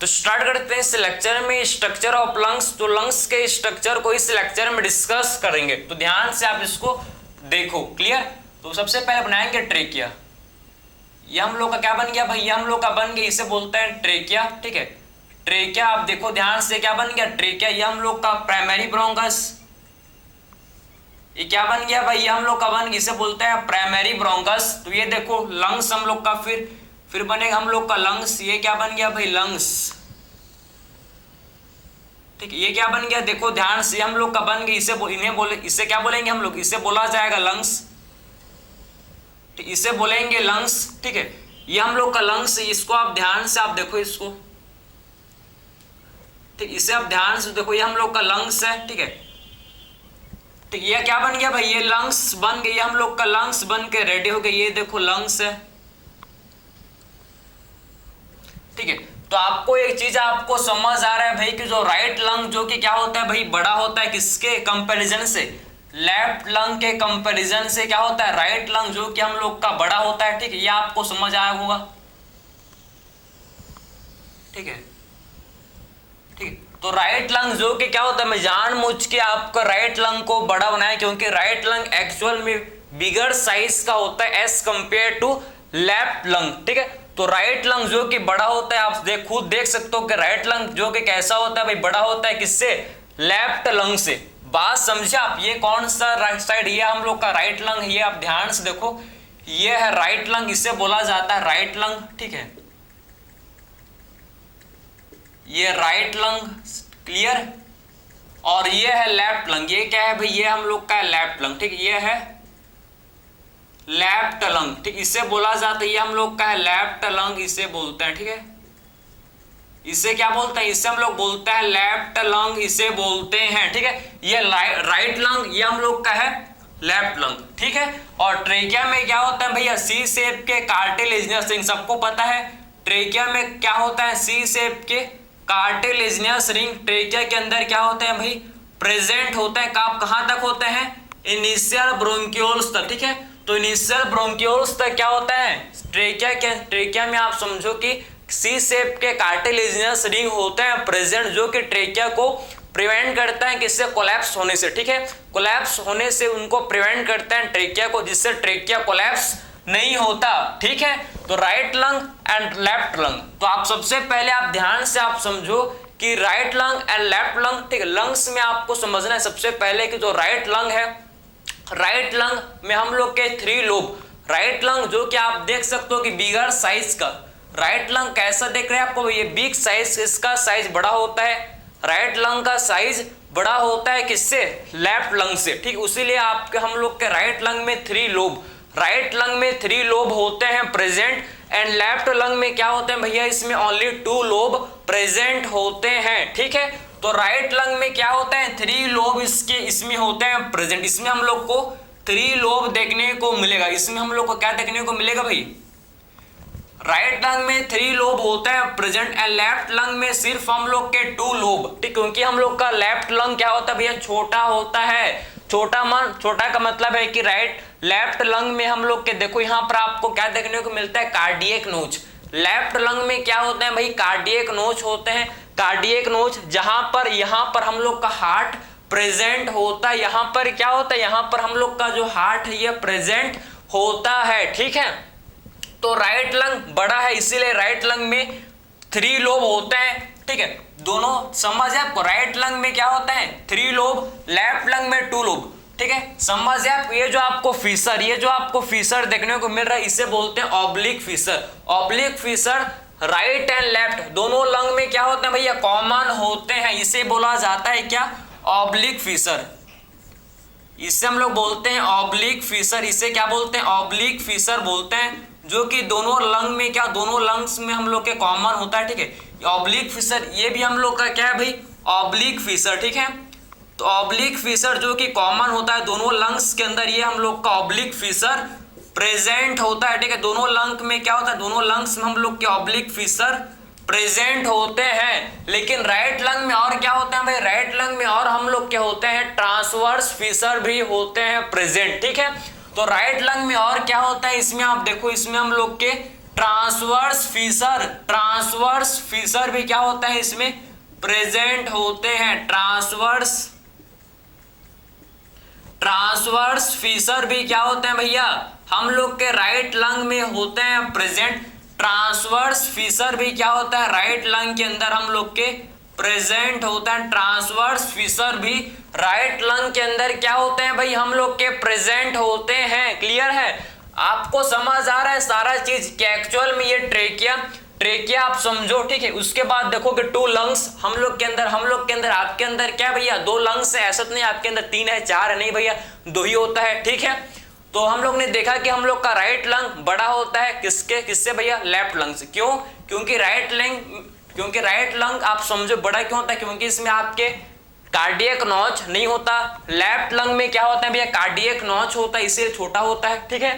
तो स्टार्ट करते हैं इस लेक्चर में स्ट्रक्चर ऑफ लंग्स। तो लंग्स के स्ट्रक्चर को इस लेक्चर में डिस्कस करेंगे, तो ध्यान से आप इसको देखो। क्लियर? तो सबसे पहले बनाएंगे ट्रेकिया। ये हम लोग का क्या बन गया भाई? ये हम लोग का बन गया, इसे बोलते हैं ट्रेकिया। ठीक है, ट्रेकिया आप देखो ध्यान से, क्या बन गया? ट्रेकिया। ये हम लोग का प्राइमरी ब्रोंकस। ये क्या बन गया भाई? ये हम लोग का बन गया, इसे बोलते हैं प्राइमरी ब्रोंकस। तो ये देखो लंग्स हम लोग का, फिर बनेगा हम लोग का लंग्स। ये क्या बन गया भाई? लंग्स। ठीक है, ये क्या बन गया? देखो ध्यान से, हम लोग का बन गया, इसे क्या बोलेंगे हम लोग? इसे बोला जाएगा लंग्स। ठीक, इसे बोलेंगे लंग्स। ठीक है, ये हम लोग का लंग्स, इसको आप ध्यान से आप देखो इसको। ठीक, इसे आप ध्यान से देखो, ये हम लोग का लंग्स है। ठीक है, ठीक, ये क्या बन गया भाई? ये लंग्स बन गए, ये हम लोग का लंग्स बन के रेडी हो गए। ये देखो लंग्स है। ठीक है, तो आपको एक चीज आपको समझ आ रहा है भाई कि जो राइट लंग जो कि क्या होता है भाई? बड़ा होता है किसके कंपैरिजन से? लेफ्ट लंग के कंपैरिजन से क्या होता है? राइट लंग जो कि हम लोग का बड़ा होता है। ठीक है, ये आपको समझ आया होगा। ठीक है, ठीक है, तो राइट लंग जो कि क्या होता है, मैं जानबूझ के आपका राइट लंग को बड़ा बनाया क्योंकि राइट लंग एक्चुअल में बिगर साइज का होता है as compare to left lung. ठीक है, तो राइट लंग जो कि बड़ा होता है, आप खुद देख सकते हो कि राइट लंग जो कि कैसा होता है भाई? बड़ा होता है किससे? लेफ्ट लंग से। बात समझे आप? ये कौन सा राइट साइड? ये हम लोग का राइट लंग। ये आप ध्यान से देखो, ये है राइट लंग, इसे बोला जाता है राइट लंग। ठीक है, ये राइट लंग। क्लियर? और ये है लेफ्ट लंग। ये क्या है भाई? ये हम लोग का है लेफ्ट लंग। ठीक, ये है लेफ्ट लंग। ठीक, इसे बोला जाता है, ये हम लोग का है लेफ्ट लंग, इसे बोलते हैं। ठीक है, इसे क्या बोलते हैं? इसे हम लोग बोलते हैं लेफ्ट लंग, इसे बोलते हैं। ठीक है, ये राइट लंग, ये हम लोग का है लेफ्ट लंग। ठीक है, और ट्रेकिया में क्या होता है भैया? सी शेप के कार्टिलेजिनस रिंग। सबको पता है ट्रेकिया में क्या होता है? सी शेप के कार्टिलेजिनस रिंग ट्रेकिया के अंदर क्या होते हैं भाई? प्रेजेंट होते हैं। कहां तक होते हैं? इनिशियल ब्रोंक्यूल्स तक। ठीक है, तो इनिशियल ब्रोंक्यूल्स तक क्या होता है? ट्रेकिया में आप समझो कि सी शेप के कार्टिलेजिनस रिंग होते हैं प्रेजेंट, जो कि ट्रेकिया को प्रिवेंट करता है किससे? कोलैप्स होने से। ठीक है, कोलैप्स होने से उनको प्रिवेंट करते हैं ट्रेकिया को, जिससे ट्रेकिया कोलैप्स नहीं होता। ठीक है, तो right lung and left lung. तो आप सबसे पहले आप ध्यान से आप समझो कि right lung and left lung. ठीक है, लंग्स में आपको समझना है सबसे पहले कि जो राइट लंग है, राइट लंग में हम लोग के 3 लोब। राइट लंग जो कि आप देख सकते हो कि बिगर साइज का। राइट लंग कैसा देख रहे हैं आपको? ये बिग साइज, इसका साइज बड़ा होता है। राइट लंग का साइज बड़ा होता है किससे? लेफ्ट लंग से। ठीक, उसीलिए आपके हम लोग के राइट लंग में 3 लोब। राइट लंग में 3 लोब होते हैं प्रेजेंट, एंड लेफ्ट लंग में क्या होते हैं भैया? इसमें ओनली 2 लोब प्रेजेंट होते हैं। ठीक है, तो राइट लंग में क्या होता है? 3 लोब इसमें होते हैं प्रेजेंट। इसमें हम लोग को 3 लोब देखने को मिलेगा। इसमें हम लोग को क्या देखने को मिलेगा भाई? राइट लंग में 3 लोब होते हैं प्रेजेंट, एंड लेफ्ट लंग में सिर्फ हम लोग के 2 लोब। ठीक, क्योंकि हम लोग का लेफ्ट लंग क्या होता है भैया? छोटा होता है। छोटा का मतलब है कि लेफ्ट लंग में हम लोग के देखो यहाँ पर आपको क्या देखने को मिलता है? कार्डियक नोच। लेफ्ट लंग में क्या होते हैं भाई? कार्डियक नोच होते हैं। कार्डियक नोच जहां पर यहाँ पर हम लोग का हार्ट प्रेजेंट होता है। यहाँ पर क्या होता है? यहाँ पर हम लोग का जो हार्ट है ये प्रेजेंट होता है। ठीक है, तो राइट लंग बड़ा है, इसीलिए राइट लंग में 3 लोब होते हैं। ठीक है, दोनों समझ है आपको? राइट लंग में क्या होता है? 3 लोब, लेफ्ट लंग में 2 लोब। ठीक है, समझ है आप? ये जो आपको फीसर देखने को मिल रहा है, इसे बोलते हैं oblique Fisher. Oblique Fisher right and left दोनों लंग में क्या होते हैं भैया? कॉमन होते हैं। इसे बोला जाता है क्या? Oblique Fisher. इसे हम लोग बोलते हैं ऑब्लिक फीसर। इसे क्या बोलते हैं? ऑब्लिक फीसर बोलते हैं, जो कि दोनों लंग में क्या? दोनों लंग्स में हम लोग के कॉमन होता है। ठीक है, ऑब्लिक फीसर ये भी हम लोग का क्या है भाई? Oblique Fisher. ठीक है, तो ऑब्लिक फीसर जो कि कॉमन होता है दोनों लंग्स के अंदर, ये हम लोग का ऑब्लिक फीसर प्रेजेंट होता है। ठीक है, दोनों लंग में क्या होता है? दोनों लंग्स में हम लोग के ऑब्लिक फीसर प्रेजेंट होते हैं। लेकिन राइट लंग में और क्या होते हैं भाई? राइट लंग में और हम लोग क्या होते हैं? ट्रांसवर्स फीसर भी होते हैं प्रेजेंट। ठीक है, तो राइट लंग में और क्या होता है? इसमें आप देखो, इसमें हम लोग के ट्रांसवर्स फीचर, ट्रांसवर्स फीचर भी क्या होता है इसमें प्रेजेंट होते हैं। ट्रांसवर्स फीचर भी क्या होते हैं भैया हम लोग के राइट लंग में होते हैं प्रेजेंट। ट्रांसवर्स फीचर भी क्या होता है राइट लंग के अंदर हम लोग के प्रेजेंट होता है। ट्रांसवर्स फीचर भी राइट लंग के अंदर क्या होते हैं भाई हम लोग के प्रेजेंट होते हैं। क्लियर है, आपको समझ आ रहा है सारा चीज कि एक्चुअल में ये ट्रेकिया आप समझो, ठीक है। उसके बाद देखो कि टू लंग्स हम लोग के अंदर आपके अंदर क्या भैया दो लंग्स है, ऐसा तो नहीं आपके अंदर तीन है चार है, नहीं भैया दो ही होता है, ठीक है। तो हम लोग ने देखा कि हम लोग का राइट लंग बड़ा होता है किससे भैया लेफ्ट लंग से। क्यों? क्योंकि राइट लंग आप समझो बड़ा क्यों होता है, क्योंकि इसमें आपके कार्डियक नॉच नहीं होता। लेफ्ट लंग में क्या होता है भैया कार्डियक नॉच होता है, इसलिए छोटा होता है, ठीक है।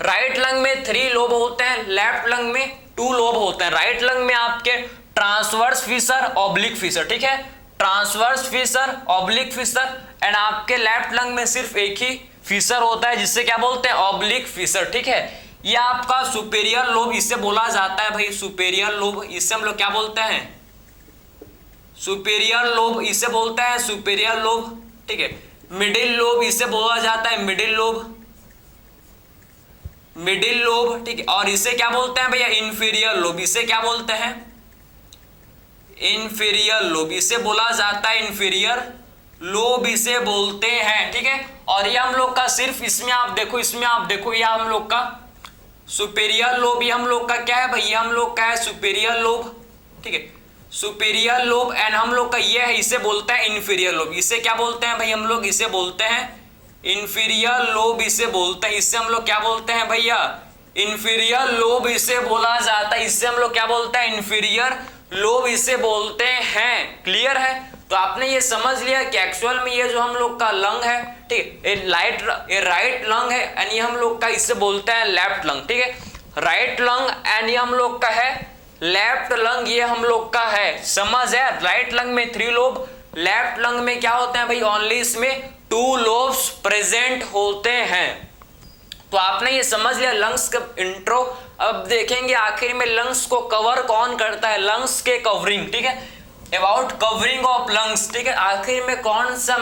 राइट लंग में 3 लोब होते हैं, लेफ्ट लंग में 2 लोब होते हैं। राइट लंग में आपके ट्रांसवर्स फीचर ऑब्लिक फीचर, ठीक है, transverse feature oblique feature. And आपके लेफ्ट लंग में सिर्फ एक ही फीचर होता है जिससे क्या बोलते हैं ऑब्लिक फीचर, ठीक है। ये आपका सुपेरियर लोब इसे बोला जाता है भाई सुपेरियर लोब, इससे हम लोग क्या बोलते हैं सुपेरियर लोब, इसे बोलते हैं सुपेरियर लोब, ठीक है। मिडिल लोब इसे बोला जाता है मिडिल लोब, ठीक है। और इसे क्या बोलते हैं भैया इंफीरियर लोब, इसे क्या बोलते हैं इंफीरियर लोब, इसे बोला जाता है इंफीरियर लोब इसे बोलते हैं, ठीक है। और ये हम लोग का सिर्फ इसमें आप देखो ये हम लोग का सुपेरियर लोब, ये हम लोग का क्या है भैया हम लोग का है सुपेरियर लोब, ठीक है, सुपेरियर लोब। एंड हम लोग का ये है इसे बोलते हैं इंफीरियर लोब, इसे क्या बोलते हैं भाई हम लोग इसे बोलते हैं इंफीरियर लोब, इसे बोलते हैं, इससे हम लोग क्या बोलते हैं भैया इंफीरियर लोब इसे बोला जाता है, इससे हम लोग क्या बोलते हैं इंफीरियर लोब इसे बोलते हैं। क्लियर है, तो आपने ये समझ लिया कि एक्चुअल में ये जो हम लोग का लंग है, ठीक है, ये राइट लंग है एंड ये हम लोग का इससे बोलते हैं लेफ्ट लंग, ठीक है। राइट लंग एंड ये हम लोग का है लेफ्ट लंग, ये हम लोग का है, समझ है। राइट लंग में 3 लोब, लेफ्ट लंग में क्या होते हैं भाई ओनली इसमें 2 लोब्स प्रेजेंट होते हैं। तो आपने ये समझ लिया लंग्स का इंट्रो। अब देखेंगे आखिर में लंग्स को कवर कौन करता है, लंग्स के कवरिंग, ठीक है, अबाउट कवरिंग ऑफ लंग्स, ठीक है। आखिर में कौन सा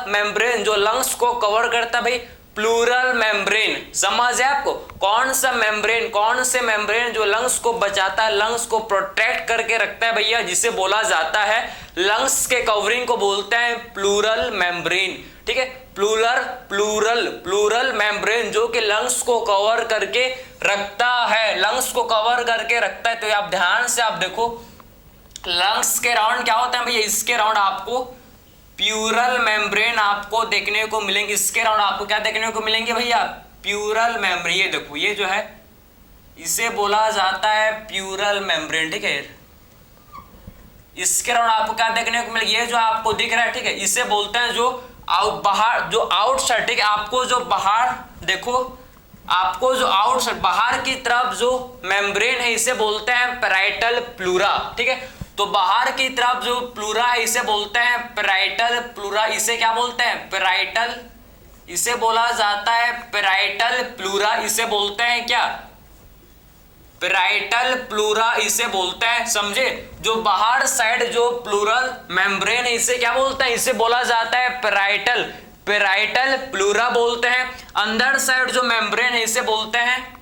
मेम्ब्रेन जो लंग्स को कवर करता है भाई प्लूरल मेम्ब्रेन, समझ है आपको। कौन से मेम्ब्रेन जो लंग्स को बचाता है, लंग्स को प्रोटेक्ट करके रखता है भैया, जिसे बोला जाता है लंग्स के कवरिंग को बोलते हैं प्लूरल मेम्ब्रेन, ठीक है। प्लूरल मेम्ब्रेन जो कि लंग्स को कवर करके रखता है, तो आप ध्यान से आप देखो लंग्स के राउंड क्या होता है भैया, इसके राउंड आपको प्लूरल मेम्ब्रेन आपको देखने को मिलेंगे, इसके राउंड आपको क्या देखने को मिलेंगे भैया प्लूरल मेम्ब्रेन। ये देखो ये जो है इसे बोला जाता है प्लूरल मेम्ब्रेन, ठीक है। इसके राउंड आपको क्या देखने को मिलेगा, ये जो आपको दिख रहा है, ठीक है, इसे बोलते हैं जो आउटसाइड, ठीक है, आपको जो बाहर देखो, आपको जो आउटसाइड बाहर की तरफ जो मेम्ब्रेन है इसे बोलते हैं पैराइटल प्लूरा, ठीक है। तो बाहर की तरफ जो प्लूरा है इसे बोलते हैं पैराइटल प्लूरा, इसे क्या बोलते हैं पैराइटल, इसे बोला जाता है पैराइटल प्लूरा, इसे बोलते हैं क्या पैराइटल प्लूरा इसे बोलते हैं, समझे। जो बाहर साइड जो प्लूरल मेम्ब्रेन है इसे क्या बोलते हैं, इसे बोला जाता है पैराइटल प्लूरा बोलते हैं। अंदर साइड जो मेम्ब्रेन है इसे बोलते हैं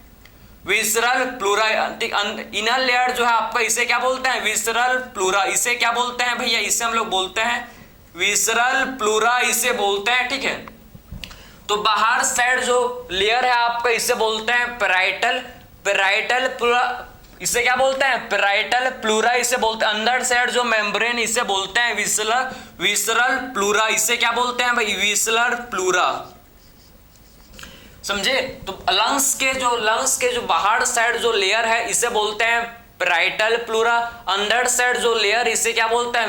विसरल प्लूरा, इनर लेयर जो है आपका इसे क्या बोलते हैं विसरल प्लूरा, इसे क्या बोलते हैं भैया, इसे हम लोग बोलते हैं विसरल प्लूरा इसे बोलते हैं, ठीक है। तो बाहर साइड जो लेयर है आपका इसे बोलते हैं पैराइटल प्लूरा, इसे क्या बोलते हैं पैराइटल प्लूरा इसे बोलते हैं। अंदर साइड जो मेम्ब्रेन इसे बोलते हैं विसरल प्लूरा, इसे क्या बोलते हैं भाई विसरल प्लूरा, समझे। तो लंग्स के जो बाहर साइड जो लेयर है इसे बोलते हैं पैराइटल प्लूरा, अंदर साइड जो लेयर इसे क्या बोलते हैं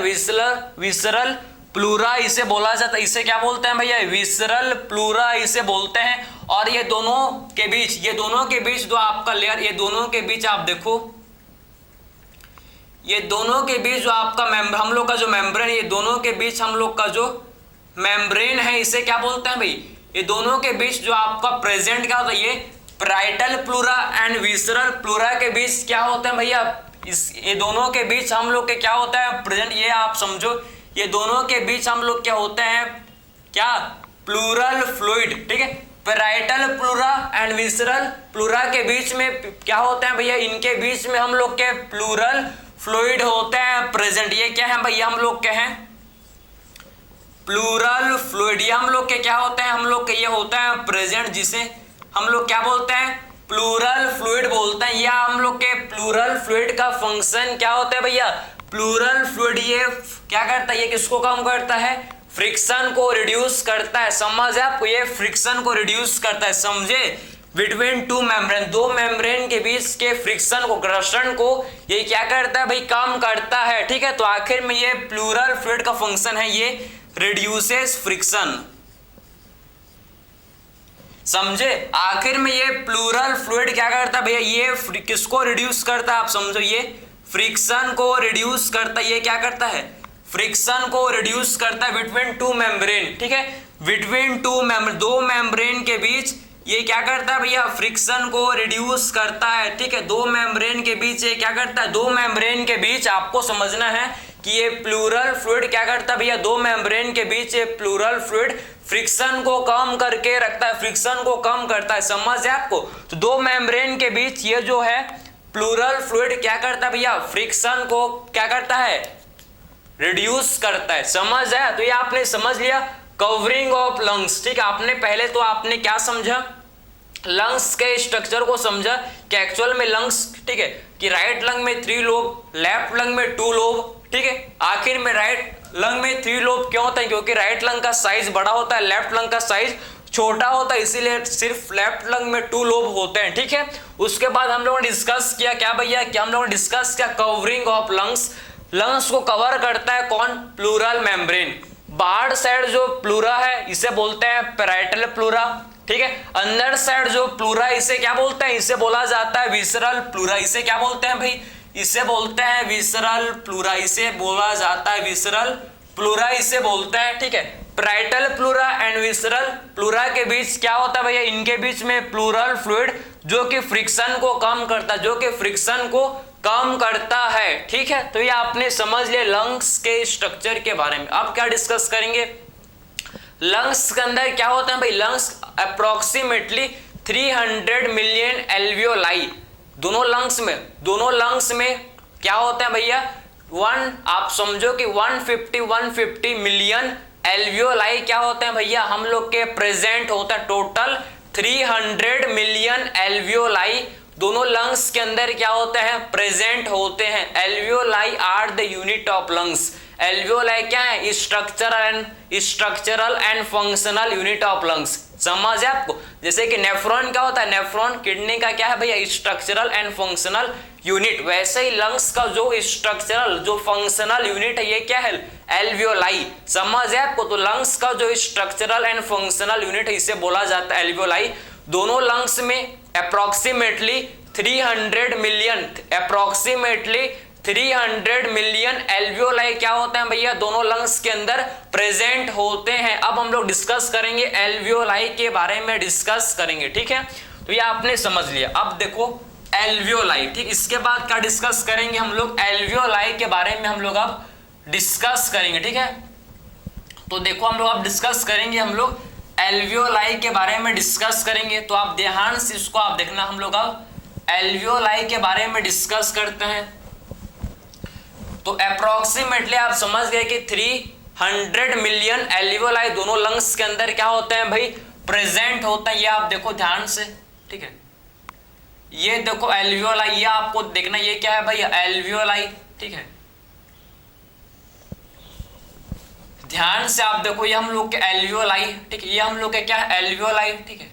विसरल प्लूरा इसे बोला जाता है, इसे क्या बोलते हैं भैया विसरल प्लूरा इसे बोलते हैं। और ये दोनों के बीच जो आपका लेयर, ये दोनों के बीच आप देखो, ये दोनों के बीच जो आपका हम लोग का जो मेम्ब्रेन, ये दोनों के बीच हम लोग का जो मेम्ब्रेन है इसे क्या बोलते हैं भाई, ये दोनों के बीच जो आपका प्रेजेंट क्या होता है, ये parietal pleura and visceral pleura के बीच क्या होता है भैया, ये दोनों के बीच हम लोग के क्या होता है प्रेजेंट, ये आप समझो, ये दोनों के बीच हम लोग क्या होते हैं, क्या, प्लूरल फ्लूइड, ठीक है। Parietal pleura and visceral pleura के बीच में क्या होते हैं भैया, इनके बीच में हम लोग के प्लूरल फ्लूइड होते हैं प्रेजेंट। ये क्या है भैया, हम लोग क्या है, प्लूरल फ्लूइड। ये हम लोग के क्या होते हैं, हम लोग के ये होता है प्रेजेंट, जिसे हम लोग क्या बोलते हैं, प्लूरल फ्लूइड बोलते हैं। या हम लोग के प्लूरल फ्लूइड का फंक्शन क्या होता है भैया, प्लूरल फ्लूइड ये क्या करता है, ये किसको कम करता है, फ्रिक्शन को रिड्यूस करता है। समझ है आपको, ये फ्रिक्शन को रिड्यूस करता है, समझे, बिटवीन टू मेम्ब्रेन, दो मेम्ब्रेन के बीच के फ्रिक्शन को, घर्षण को ये क्या करता है भाई, कम करता है, ठीक है। तो आखिर में ये प्लूरल फ्लूइड का फंक्शन है, ये रिड्यूसेस फ्रिक्शन, समझे। आखिर में ये प्लूरल फ्लूइड क्या करता है भैया, ये किसको रिड्यूस करता है, आप समझो, ये फ्रिक्शन को रिड्यूस करता है। ये क्या करता है, फ्रिक्शन को रिड्यूस करता है बिटवीन टू मेम्ब्रेन, ठीक है, बिटवीन टू मेम्ब्रेन, दो मेम्ब्रेन के बीच ये क्या करता है भैया, फ्रिक्शन को रिड्यूस करता है, ठीक है। दो मेम्ब्रेन के बीच ये क्या करता है, दो मेम्ब्रेन के बीच आपको समझना है कि ये प्लूरल फ्लूइड क्या करता है भैया, दो मेम्ब्रेन के बीच ये प्लूरल फ्लूइड फ्रिक्शन को कम करके रखता है, फ्रिक्शन को कम करता है, समझ है आपको। तो दो मेम्ब्रेन के बीच ये जो है प्लूरल फ्लूइड क्या करता है भैया, फ्रिक्शन को क्या करता है, रिड्यूस करता है, समझ है। तो ये आपने समझ लिया कवरिंग ऑफ लंग्स, ठीक है। आपने पहले तो आपने क्या समझा, लंग्स के स्ट्रक्चर को समझा कि एक्चुअल में लंग्स, ठीक है, कि राइट लंग में 3 लोब, लेफ्ट लंग में 2 लोब, ठीक है। आखिर में राइट लंग में 3 लोब क्यों होता है, क्योंकि राइट लंग का साइज बड़ा होता है, लेफ्ट लंग का साइज छोटा होता है, इसीलिए सिर्फ लेफ्ट लंग में 2 लोब होते हैं, ठीक है। उसके बाद हम लोगों ने डिस्कस किया क्या भैया, क्या हम लोगों ने डिस्कस किया कवरिंग ऑफ लंग्स, लंग्स को कवर करता है कौन, प्लूरल मेम्ब्रेन। बाहर साइड जो प्लूरा है इसे बोलते हैं पैराइटल प्लूरा, ठीक है। अंदर साइड जो प्लूरा इसे क्या बोलते हैं, इसे बोला जाता है विसरल प्लूरा। इसे क्या बोलते हैं भाई, इसे बोलते हैं विसरल प्लूरा, इसे बोला जाता है विसरल प्लूरा, इसे बोलते हैं, ठीक है। Parietal pleura and visceral pleura के बीच क्या होता है भैया, इनके बीच में प्लूरल फ्लूइड जो कि फ्रिक्शन को कम करता है, जो कि फ्रिक्शन को कम करता है, ठीक है। तो ये आपने समझ लिया लंग्स के स्ट्रक्चर के बारे में। अब क्या डिस्कस करेंगे, लंग्स के अंदर क्या होता है भाई, लंग्स अप्रोक्सीमेटली 300 मिलियन एल्वियोलाई, दोनों लंग्स में क्या होता है भैया, आप समझो कि 150 मिलियन एल्वियोलाई क्या होते हैं भैया, हम लोग के प्रेजेंट होता है। टोटल 300 मिलियन एल्वियोलाई दोनों लंग्स के अंदर क्या होते हैं, प्रेजेंट होते हैं। Alveoli are the unit of lungs, alveoli क्या है, structural and functional unit of lungs, समझ है आपको। जैसे कि नेफ्रॉन क्या होता है, नेफ्रॉन किडनी का क्या है भैया, स्ट्रक्चरल एंड फंक्शनल यूनिट, वैसे ही लंग्स का जो स्ट्रक्चरल जो फंक्शनल यूनिट है ये क्या है, एल्वियोलाई, समझ है आपको। तो लंग्स का जो स्ट्रक्चरल एंड फंक्शनल यूनिट है इसे बोला जाता है एल्वियोलाई। दोनों लंग्स में अप्रोक्सीमेटली 300 मिलियन एल्वियोलाई क्या होते हैं भैया, दोनों लंग्स के अंदर प्रेजेंट होते हैं। अब हम लोग डिस्कस करेंगे एल्वियोलाई के बारे में डिस्कस करेंगे, ठीक है। तो ये आपने समझ लिया। अब देखो एल्वियोलाई, ठीक, इसके बाद क्या डिस्कस करेंगे हम लोग, एल्वियोलाई के बारे में हम लोग अब डिस्कस करेंगे, ठीक है। तो देखो हम लोग अब डिस्कस करेंगे, हम लोग एल्वियोलाई के बारे में डिस्कस करेंगे। तो आप ध्यान से इसको आप देखना, हम लोग अब एल्वियोलाई के बारे में डिस्कस करते हैं। तो अप्रोक्सीमेटली आप समझ गए कि 300 मिलियन एल्वियोलाई दोनों लंग्स के अंदर क्या होते हैं भाई, प्रेजेंट होता है। ये आप देखो ध्यान से, ठीक है, ये देखो एल्वियोलाई, ये आपको देखना ये क्या है भाई, एल्वियोलाई, ठीक है। ध्यान से आप देखो ये हम लोग के एल्वियोलाई, ठीक है, ये हम लोग के क्या है, एल्वियोलाई, ठीक है।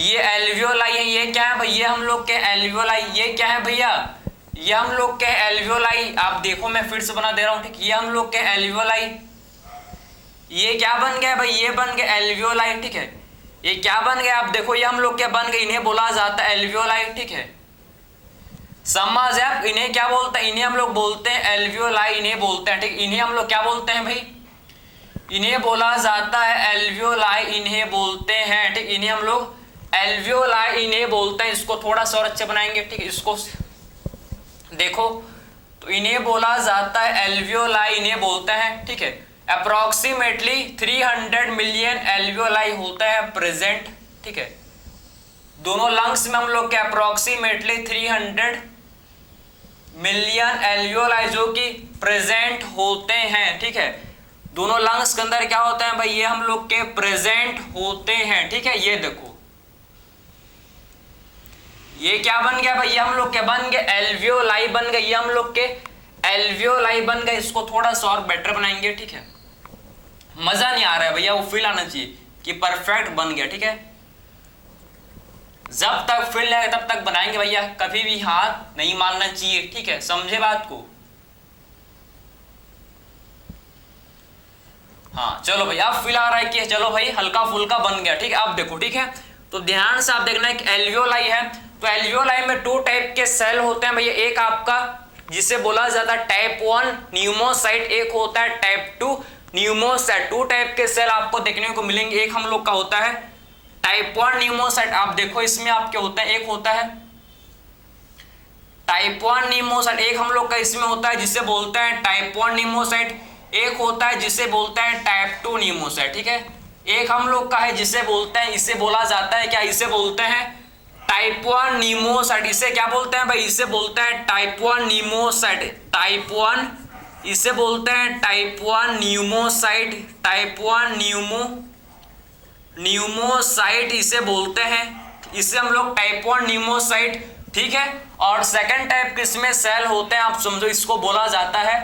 ये एल्वियोलाई है, ये क्या है भाई, ये हम लोग के एल्वियोलाई, ये क्या है भैया, ये हम लोग के एल्वियोलाई। आप देखो मैं फिर से बना दे रहा हूं, ठीक, ये हम लोग के एल्वियोलाई, ये क्या बन गया भाई, ये बन गया एल्वियोलाई, ठीक है। ये क्या बन गया, आप देखो ये हम लोग क्या बन गए, इन्हें बोला जाता है एल्वियोलाई, ठीक है। समझ है आप, इन्हें क्या बोलते हैं, इन्हें हम लोग बोलते हैं एल्वियोलाई, इन्हें बोलते हैं, ठीक, इन्हें हम लोग क्या बोलते हैं भाई, इन्हें बोला जाता है एल्वियोलाई, इन्हें बोलते हैं, ठीक, इन्हें हम लोग एल्वियोलाई इन्हें बोलते हैं, इसको थोड़ा सा और अच्छे बनाएंगे, ठीक है। इसको देखो तो इन्हें बोला जाता है एल्वियोलाई, इन्हें बोलते हैं, ठीक है। अप्रोक्सीमेटली 300 मिलियन एल्वियोलाई होता है प्रेजेंट, ठीक है। दोनों लंग्स में हम लोग के अप्रोक्सीमेटली 300 मिलियन एल्वियोलाई जो कि प्रेजेंट होते हैं, ठीक है। दोनों लंग्स के अंदर क्या होते हैं भाई, ये हम लोग के प्रेजेंट होते हैं, ठीक है। ये देखो ये क्या बन गया भाई, ये हम लोग के बन गए एल्वियोलाई बन गए, ये हम लोग के एल्वियोलाई बन गए। इसको थोड़ा सा और बेटर बनाएंगे, ठीक है। मजा नहीं आ रहा है भैया, वो फील आना चाहिए कि परफेक्ट बन गया, ठीक है। जब तक फील नहीं आएगा तब तक बनाएंगे भैया, कभी भी हाथ नहीं मारना चाहिए, ठीक है। समझे बात को? हाँ चलो भाई, अब फील आ रहा है कि चलो भाई हल्का फुल्का बन गया, ठीक है। अब देखो, ठीक है, तो ध्यान से आप देखना है एल्वियोलाई है, तो एल्वियोलाई में 2 टाइप के सेल होते हैं भैया। एक आपका जिसे बोला जाता है टाइप 1 न्यूमोसाइट, एक होता है टाइप 2 न्यूमोसाइट। 2 टाइप के सेल आपको देखने को मिलेंगे। एक हम लोग का होता है टाइप 1 न्यूमोसाइट, आप देखो इसमें आपके होता है, एक होता है टाइप 1 न्यूमोसाइट, एक हम लोग का इसमें होता है जिसे बोलते हैं टाइप 1 न्यूमोसाइट, एक होता है जिसे बोलते हैं टाइप 2 न्यूमोसाइट, ठीक है। एक हम लोग का है जिसे बोलते हैं, इसे बोला जाता है क्या, इसे बोलते हैं टाइप 1 न्यूमोसाइट। इसे क्या बोलते हैं भाई, इसे बोलते हैं टाइप 1 न्यूमोसाइट, टाइप 1, इसे बोलते हैं टाइप 1 न्यूमोसाइट, टाइप 1 न्यूमोसाइट इसे बोलते हैं, इसे हम लोग टाइप 1 न्यूमोसाइट, ठीक है। और सेकंड टाइप किसमें सेल होते हैं आप समझो, इसको बोला जाता है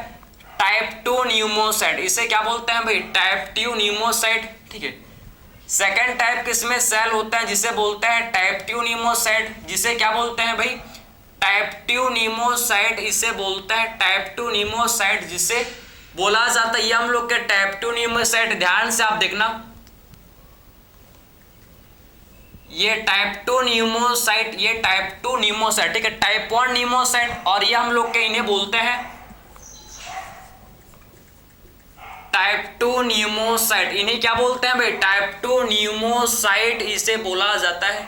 टाइप 2 न्यूमोसाइट। इसे क्या बोलते हैं भाई, टाइप 2 न्यूमोसाइट, ठीक है। सेकंड टाइप किसमें सेल होते हैं जिसे बोलते हैं टाइप 2 न्यूमोसाइट, जिसे क्या बोलते हैं भाई, टाइप 2 न्यूमोसाइट, इसे बोलते हैं टाइप 2 न्यूमोसाइट, जिसे बोला जाता है ये हम लोग के टाइप 2 न्यूमोसाइट। ध्यान से आप देखना, ये टाइप 2 न्यूमोसाइट, ये टाइप 2 न्यूमोसाइट, ठीक है। टाइप 1 न्यूमोसाइट, और ये हम लोग के इन्हें बोलते हैं टाइप 2 न्यूमोसाइट। इन्हें क्या बोलते हैं भाई, टाइप 2 न्यूमोसाइट इसे बोला जाता है,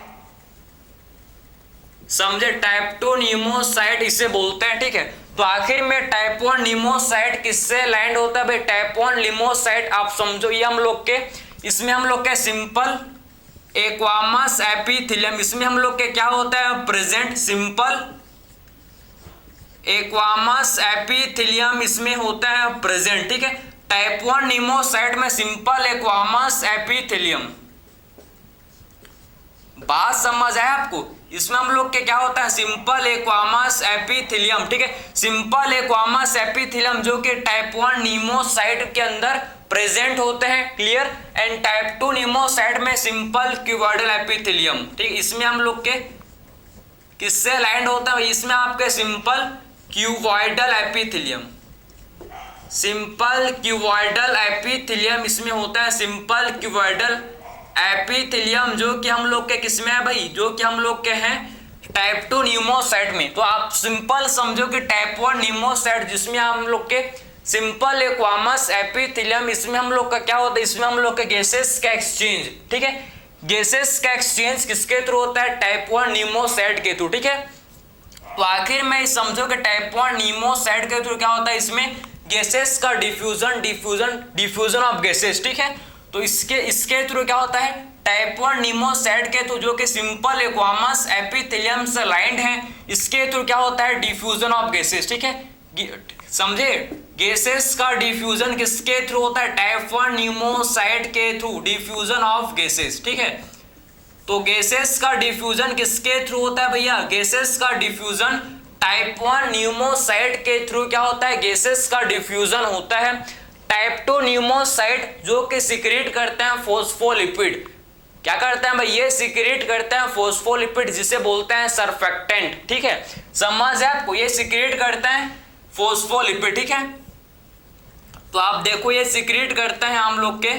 समझे, टाइप 2 न्यूमोसाइट इसे बोलते हैं, ठीक है। तो आखिर में टाइप 1 न्यूमोसाइट किससे लैंड होता है भाई, टाइप 1 न्यूमोसाइट आप समझो ये हम लोग के, इसमें हम लोग के सिंपल एक्वामस एपिथेलियम, इसमें हम लोग के क्या होता है प्रेजेंट, सिंपल एक्वामस एपिथेलियम इसमें होता है प्रेजेंट, ठीक है। टाइप 1 न्यूमोसाइट में सिंपल एक्वामस एपिथेलियम, बात समझ आया आपको? इसमें हम लोग के क्या होता है सिंपल एक्वामस एपिथेलियम, ठीक है। सिंपल एक्वामस एपिथेलियम जो कि टाइप 1 न्यूमोसाइट के अंदर प्रेजेंट होते हैं, क्लियर। एंड टाइप 2 न्यूमोसाइट में सिंपल क्यूबॉइडल एपिथेलियम, ठीक। इसमें हम लोग के किससे लैंड होता है, इसमें आपके simple cuboidal epithelium, simple cuboidal epithelium इसमें होता है, सिंपल क्यूबॉइडल एपिथेलियम जो कि हम लोग के किसमें है भाई, जो कि हम लोग के हैं टाइप 2 न्यूमोसाइट में। तो आप सिंपल समझो कि टाइप 1 न्यूमोसाइट जिसमें हम लोग के सिंपल एक्वामस एपिथेलियम, इसमें हम लोग का क्या होता है, इसमें हम लोग के गैसेस का एक्सचेंज, ठीक है। गैसेस का एक्सचेंज किसके थ्रू होता है, टाइप 1 न्यूमोसाइट के थ्रू, ठीक है। तो आखिर में समझो कि टाइप 1 न्यूमोसाइट के थ्रू क्या होता है, इसमें गैसेस का डिफ्यूजन ऑफ गैसेस, ठीक है। तो इसके थ्रू क्या होता है, टाइप 1 न्यूमोसाइट के थ्रू जो कि सिंपल एक्वामस एपिथेलियम से लाइंड है, इसके थ्रू क्या होता है डिफ्यूजन ऑफ गैसेस, ठीक है। समझे, गैसेस का डिफ्यूजन किसके थ्रू होता है, टाइप 1 न्यूमोसाइट के थ्रू, डिफ्यूजन ऑफ गैसेस, ठीक है। तो गैसेस का डिफ्यूजन किसके थ्रू होता है भैया, गैसेस का डिफ्यूजन टाइप 1 न्यूमोसाइट के थ्रू क्या होता है, गैसेस का डिफ्यूजन होता है। टाइप 2 न्यूमोसाइट जो कि सिक्रीट करते हैं फोस्फोलिपिड, क्या करते हैं भाई, ये सिक्रीट करते हैं फोस्फोलिपिड जिसे बोलते हैं सरफेक्टेंट, ठीक है। समझ है आपको, ये सिक्रीट करते हैं फोस्फोलिपिड, ठीक है। तो आप देखो ये सिक्रीट करते हैं हम लोग के,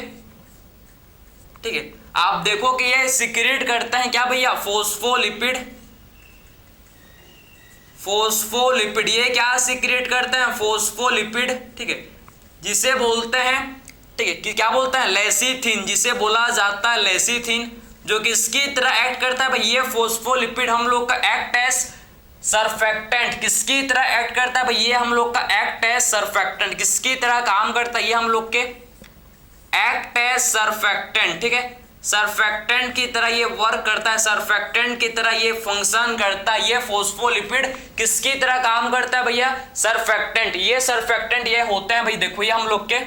ठीक है। आप देखो कि ये सिक्रीट करते हैं क्या भैया, फोस्फोलिपिड, फोस्फोलिपिड, ये क्या सिक्रीट करते हैं फोस्फोलिपिड, ठीक है, जिसे बोलते हैं, ठीक है, कि क्या बोलते हैं लेसिथिन, जिसे बोला जाता है लेसिथिन। जो किसकी तरह एक्ट करता है भाई, ये फोस्फोलिपिड हम लोग का एक्ट एज सरफेक्टेंट। किसकी तरह एक्ट करता है भाई, ये हम लोग का एक्ट एज सरफेक्टेंट। किसकी तरह काम करता है, ये हम लोग के एक्ट एज सरफेक्टेंट, ठीक है, सरफेक्टेंट की तरह ये वर्क करता है, सरफेक्टेंट की तरह ये फंक्शन करता है। ये फोस्फोलिपिड किसकी तरह काम करता है भैया, सरफेक्टेंट। ये सरफेक्टेंट ये होते हैं भाई, देखो ये हम लोग के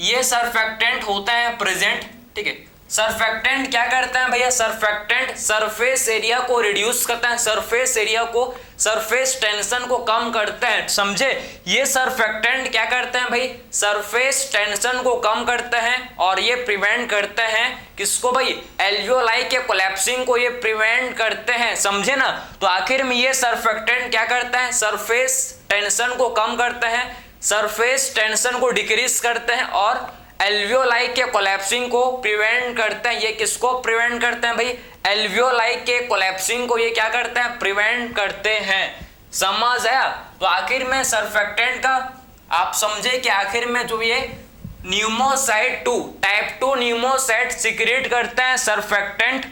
ये सरफेक्टेंट होता है प्रेजेंट, ठीक है। सरफेक्टेंट क्या करता है भैया, सरफेक्टेंट सरफेस एरिया को रिड्यूस करता है, सरफेस एरिया को, सरफेस टेंशन को कम करता है, समझे। ये सरफेक्टेंट क्या करते हैं भाई, सरफेस टेंशन को कम करते हैं और ये प्रिवेंट करते हैं किसको भाई, एल्वियोलाई के कोलैप्सिंग को ये प्रिवेंट करते हैं, समझे ना। तो आखिर में ये सरफेक्टेंट क्या करता है, सरफेस टेंशन को कम करते हैं, सरफेस टेंशन को डिक्रीज करते हैं और एल्वियोलाई के कोलैप्सिंग को प्रिवेंट करते हैं। ये किसको प्रिवेंट करते हैं भाई, एल्वियोलाई के कोलैप्सिंग को ये क्या करते हैं, प्रिवेंट करते हैं, समझ आया। तो आखिर में सरफेक्टेंट का आप समझे कि आखिर में जो ये न्यूमोसाइट 2 टाइप 2 न्यूमोसाइट सिक्रेट करते हैं सरफेक्टेंट,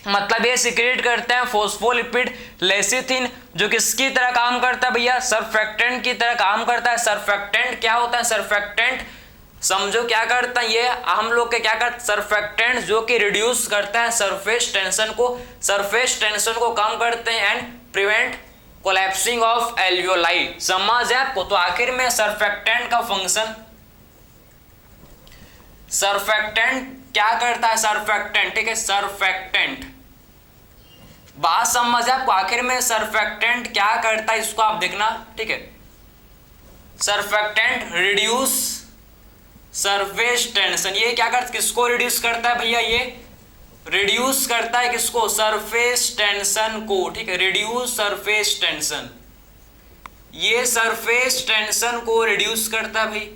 मतलब ये सिक्रेट करते हैं फोस्फोलिपिड लेसिथिन, जो किसकी तरह काम करता है भैया, सरफेक्टेंट की तरह काम करता है। सरफेक्टेंट क्या होता है, सरफेक्टेंट समझो क्या करता है, ये हम लोग के क्या करते, सरफेक्टेंट जो कि रिड्यूस करता है सरफेस टेंशन को, सरफेस टेंशन को कम करते हैं and prevent collapsing of alveoli, समझ है आपको। तो आखिर में सरफेक्टेंट का फंक्शन, सरफेक्टेंट क्या करता है, सरफेक्टेंट, ठीक है, सरफेक्टेंट बात समझ है आपको। आखिर में सरफेक्टेंट क्या करता है इसको आप देखना, ठीक है। सरफेक्टेंट रिड्यूस सरफेस टेंशन, ये क्या करता है, किसको रिड्यूस करता है भैया, ये रिड्यूस करता है किसको, सरफेस टेंशन को, ठीक है, रिड्यूस सरफेस टेंशन, ये सरफेस टेंशन को रिड्यूस करता है भाई,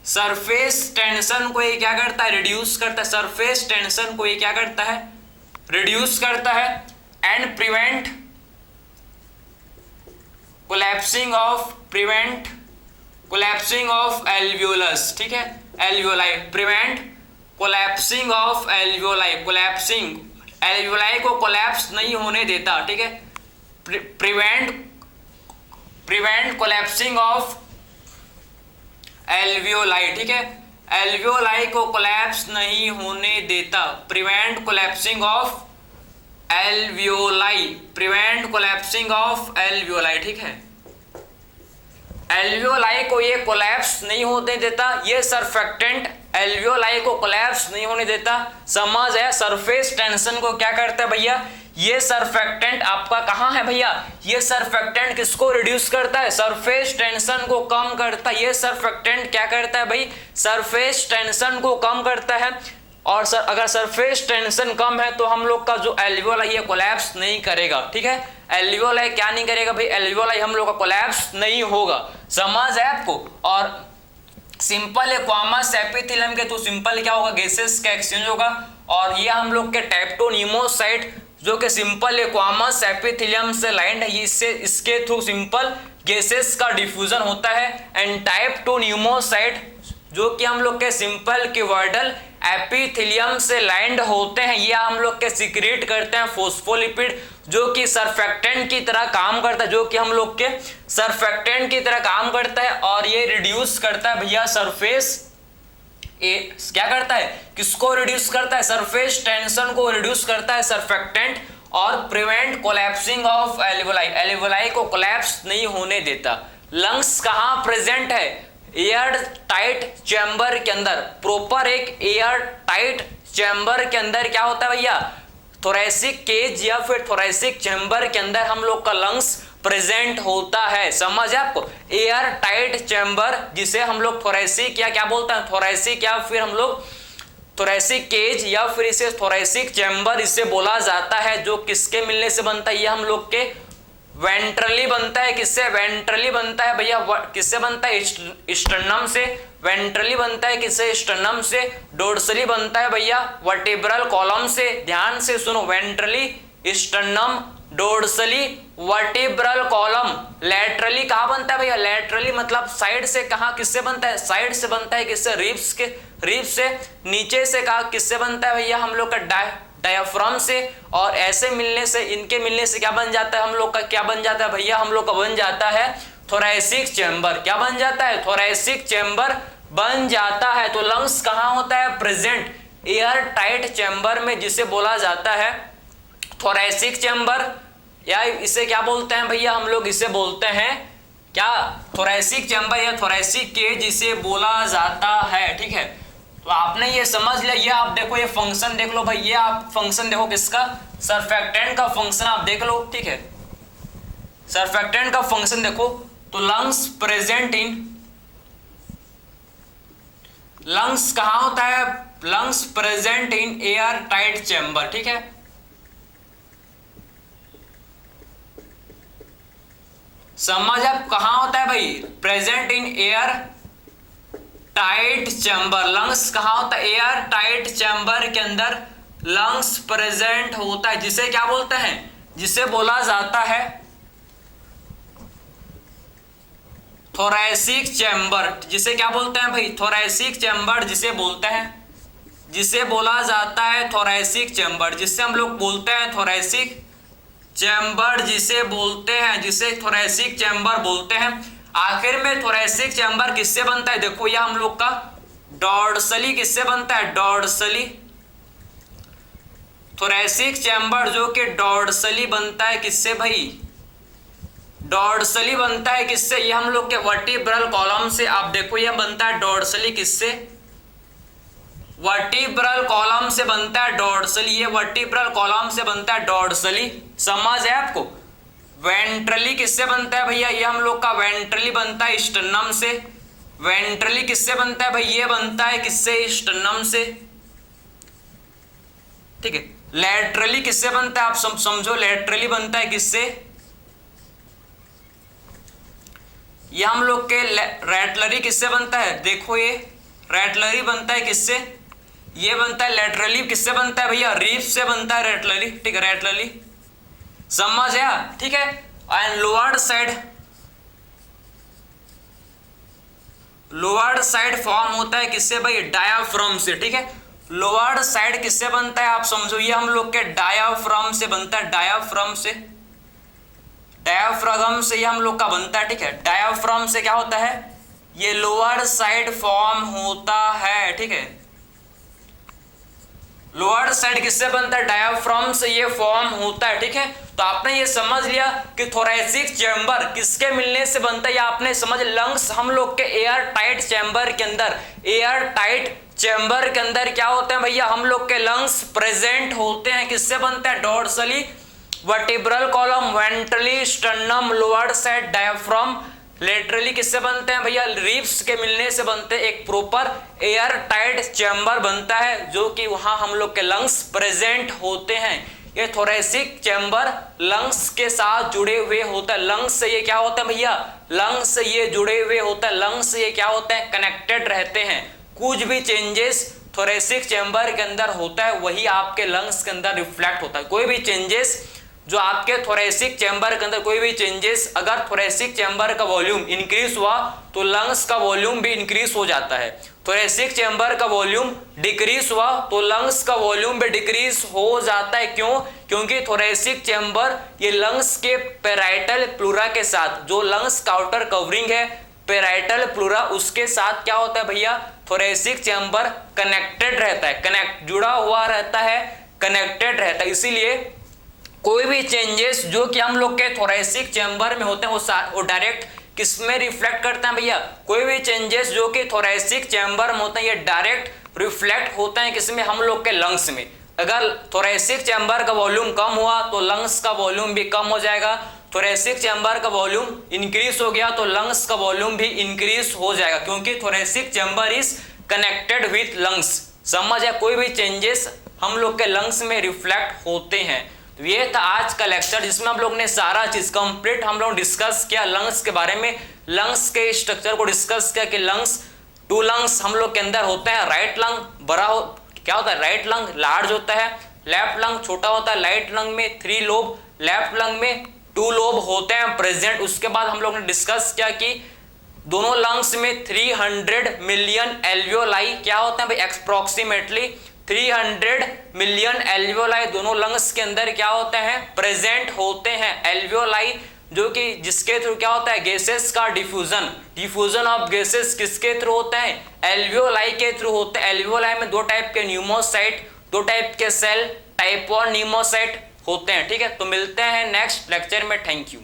सरफेस टेंशन को ये क्या करता है, रिड्यूस करता है, सरफेस टेंशन को ये क्या करता है, रिड्यूस करता है and prevent collapsing of, prevent collapsing of alveolus, ठीक है, alveoli, prevent collapsing of alveoli, collapsing alveoli को कोलैप्स नहीं होने देता, ठीक है, प्रिवेंट कोलैप्सिंग ऑफ एल्वियोलाई, ठीक है, एल्वियोलाई को कोलैप्स नहीं होने देता, prevent collapsing of alveoli, prevent collapsing of alveoli, ठीक है, एल्वियोलाई को ये कोलैप्स नहीं होने देता, ये सरफेक्टेंट एल्वियोलाई को कोलैप्स नहीं होने देता, समझ है। सरफेस टेंशन को क्या करता है भैया, ये सरफेक्टेंट आपका कहाँ है भैया, ये सरफेक्टेंट किसको रिड्यूस करता है, सरफेस टेंशन को कम करता है। ये सरफेक्टेंट क्या करता है भाई, सरफेस टेंशन को कम करता है और अगर सरफेस टेंशन कम है तो हम लोग का जो एल्वियोलाई ये कोलैप्स नहीं करेगा, ठीक है, एल्वियोलाई क्या नहीं करेगा भाई, एल्वियोलाई हम लोग का कोलैप्स नहीं होगा, समझ है आपको। और सिंपल एक्वामस एपिथेलियम के तो सिंपल क्या होगा, गैसेस का एक्सचेंज होगा। और ये हम लोग के टाइप 2 न्यूमोसाइट जो कि सिंपल एक्वामस एपिथेलियम से लाइंड है, इससे इसके थ्रू सिंपल गैसेस का डिफ्यूजन होता है। एंड टाइप 2 न्यूमोसाइट जो कि हम लोग के सिंपल क्यूबॉइडल एपिथेलियम से लाइंड होते हैं, ये हम लोग के सिक्रेट करते हैं फोस्फोलिपिड जो कि सरफेक्टेंट की तरह काम करता है, जो कि हम लोग के सरफेक्टेंट की तरह काम करता है और ये रिड्यूस करता है भैया सरफेस, क्या करता है, किसको रिड्यूस करता है, सरफेस टेंशन को रिड्यूस करता है सरफेक्टेंट और prevent collapsing of alveoli, alveoli को कोलैप्स नहीं होने देता। लंग्स कहाँ प्रेजेंट है, एयर टाइट चैम्बर के अंदर, प्रॉपर एक एयर टाइट चैम्बर के अंदर क्या होता है भैया, थोरेसिक केज या फिर थोरेसिक चैम्बर के अंदर हम लोग का लंग्स प्रेजेंट होता है, समझ है आपको। एयर टाइट चैम्बर जिसे हम लोग थोरेसिक या क्या बोलते हैं, थोरेसिक या फिर हम लोग थोरेसिक केज या फिर इसे थोरेसिक चैम्बर इसे बोला जाता है, जो किसके मिलने से बनता है, ये हम लोग के वेंट्रली बनता है, किससे, वेंट्रली बनता है भैया, किससे बनता है, स्टर्नम से, वेंट्रली बनता है किससे, स्टर्नम से, डोर्सली बनता है भैया वर्टिब्रल कॉलम से, ध्यान से सुनो, ventrally, sternum, dorsally, vertebral column, laterally कहाँ बनता है भैया, लेटरली मतलब साइड से, कहाँ किससे बनता है, साइड से बनता है, किससे, रिब्स के, रिब्स से। नीचे से कहा किससे बनता है भैया, हम लोग का डायाफ्राम से। और ऐसे मिलने से, इनके मिलने से क्या बन जाता है हम लोग का, क्या बन जाता है भैया, हम लोग का बन जाता है थोरैसिक चैम्बर। क्या बन जाता है, थोरैसिक चैम्बर बन जाता है। तो लंग्स कहाँ होता है, प्रेजेंट एयर टाइट चैम्बर में, जिसे बोला जाता है थोरैसिक चैम्बर, या इसे क्या बोलते हैं भैया, हम लोग इसे बोलते हैं क्या, थोरैसिक चैम्बर या थोरैसिक केज जिसे बोला जाता है। ठीक है, तो आपने ये समझ लिया। ये आप देखो, ये फंक्शन देख लो भाई, ये आप फंक्शन देखो किसका, सरफेक्टेंट का फंक्शन आप देख लो। ठीक है, सरफेक्टेंट का फंक्शन देखो। तो लंग्स प्रेजेंट इन, लंग्स कहां होता है, lungs present in air tight chamber. ठीक है, समझ आप, कहां होता है भाई, present in air tight chamber. Lungs कहां होता है, एयर टाइट चैम्बर के अंदर लंग्स प्रेजेंट होता है, जिसे क्या बोलते हैं, जिसे बोला जाता है थोरैसिक चैम्बर। जिसे क्या बोलते हैं भाई, थोरैसिक चैम्बर जिसे बोलते हैं, जिसे बोला जाता है थोरैसिक चैम्बर, जिसे हम लोग बोलते हैं थोरैसिक चैम्बर, जिसे बोलते हैं, जिसे थोरैसिक चैम्बर बोलते हैं। आखिर में थोरैसिक चैम्बर किससे बनता है, देखो यह हम लोग का डॉर्सली किससे बनता है, डॉर्सली। थोरैसिक चैम्बर जो कि डॉर्सली बनता है, किससे भाई, डॉर्सली बनता है, किससे, ये हम लोग के वर्टिब्रल कॉलम से। आप देखो ये बनता है डॉर्सली, किससे, वर्टिब्रल कॉलम से बनता है डॉर्सली, ये वर्टिब्रल कॉलम से बनता है डॉर्सली। समझ है आपको। वेंट्रली किससे बनता है भैया, ये हम लोग का वेंट्रली बनता है स्टर्नम से। वेंट्रली किससे बनता है भाई, ये बनता है किससे, स्टर्नम से। ठीक है, लैटरली किससे बनता है, आप समझो, लैटरली बनता है किससे, ये हम लोग के रैटलरी किससे बनता है, देखो ये रैटलरी बनता है किससे, ये बनता है लैटरली, किससे बनता है भैया, रिब्स से बनता है रैटलरी। ठीक है, रैटलरी समझ आया। ठीक है, and lower side, lower side form होता है किससे भाई, डायाफ्राम से। ठीक है, लोअर साइड किससे बनता है, आप समझो, ये हम लोग के डायाफ्राम से बनता है, डायाफ्राम से, डायाफ्राम से ये हम लोग का बनता है। ठीक है, डायाफ्राम से क्या होता है, ये लोअर साइड फॉर्म होता है। ठीक है, लोअर साइड किससे बनता है, डायाफ्राम से ये फॉर्म होता है। ठीक है, तो आपने ये समझ लिया कि थोरैसिक चैम्बर किसके मिलने से बनता है, या आपने समझ, लंग्स हम लोग के एयर टाइट चैम्बर के अंदर, एयर टाइट चैम्बर के अंदर क्या होते हैं भैया, हम लोग के लंग्स प्रेजेंट होते हैं, किससे बनते हैं, dorsally, vertebral column, ventrally, sternum, lower side, diaphragm. Laterally किससे बनते हैं भैया, रिब्स के मिलने से बनते हैं, एक प्रॉपर एयर टाइट चैम्बर बनता है, जो कि वहां हम लोग के लंग्स प्रेजेंट होते हैं। ये थोरैसिक चैम्बर लंग्स के साथ जुड़े हुए होता है, लंग्स से ये क्या होता है भैया, लंग्स से ये जुड़े हुए होता है, लंग्स से ये क्या होता है, कनेक्टेड रहते हैं। कुछ भी चेंजेस थोरैसिक चैम्बर के अंदर होता है, वही आपके लंग्स के अंदर रिफ्लेक्ट होता है। कोई भी चेंजेस जो आपके थोरैसिक चैम्बर के अंदर, कोई भी चेंजेस, अगर थोरैसिक चैम्बर का वॉल्यूम इंक्रीज हुआ तो लंग्स का वॉल्यूम भी इंक्रीज हो जाता है। थोरैसिक चैम्बर का वॉल्यूम डिक्रीज हुआ तो लंग्स का वॉल्यूम भी डिक्रीज हो जाता है। क्यों, क्योंकि थोरैसिक चैम्बर ये लंग्स के पेराइटल प्लूरा के साथ, जो लंग्स का आउटर कवरिंग है पेराइटल प्लूरा, उसके साथ क्या होता है भैया, थोरैसिक चैम्बर कनेक्टेड रहता है, जुड़ा हुआ रहता है, कनेक्टेड रहता है। इसीलिए कोई भी चेंजेस जो कि हम लोग के थोरैसिक चैम्बर में होते हैं वो डायरेक्ट किस में रिफ्लेक्ट करते हैं भैया, कोई भी चेंजेस जो कि थोरैसिक चैम्बर में होते हैं ये डायरेक्ट रिफ्लेक्ट होते हैं किसमें, हम लोग के लंग्स में। अगर थोरैसिक चैम्बर का वॉल्यूम कम हुआ तो लंग्स का वॉल्यूम भी कम हो जाएगा, थोरैसिक चैम्बर का वॉल्यूम इंक्रीज हो गया तो लंग्स का वॉल्यूम भी इंक्रीज हो जाएगा, क्योंकि thoracic chamber is connected with lungs. समझ है, कोई भी चेंजेस हम लोग के लंग्स में रिफ्लेक्ट होते हैं। तो ये था आज का लेक्चर, जिसमें हम लोग ने सारा चीज कंप्लीट हम लोग डिस्कस किया लंग्स के बारे में, लंग्स के स्ट्रक्चर को डिस्कस किया कि लंग्स, 2 लंग्स हम लोग के अंदर होते हैं। राइट लंग बड़ा हो, क्या होता है, राइट लंग लार्ज होता है, लेफ्ट लंग छोटा होता है। राइट लंग में 3 लोब, लेफ्ट लंग में 2 लोब होते हैं प्रेजेंट। उसके बाद हम लोग ने डिस्कस किया कि दोनों लंग्स में 300 मिलियन एल्वियोलाई क्या होते हैं भाई, अप्रोक्सीमेटली 300 मिलियन एल्वियोलाई दोनों लंग्स के अंदर क्या होते हैं, प्रेजेंट होते हैं। एल्वियोलाई जो कि जिसके थ्रू क्या होता है, गैसेस का डिफ्यूजन ऑफ गैसेस किसके थ्रू होता है, एल्वियोलाई के थ्रू होता है। एल्वियोलाई में 2 टाइप के न्यूमोसाइट, 2 टाइप के सेल, टाइप 1 न्यूमोसाइट होते हैं। ठीक है, तो मिलते हैं नेक्स्ट लेक्चर में। Thank you.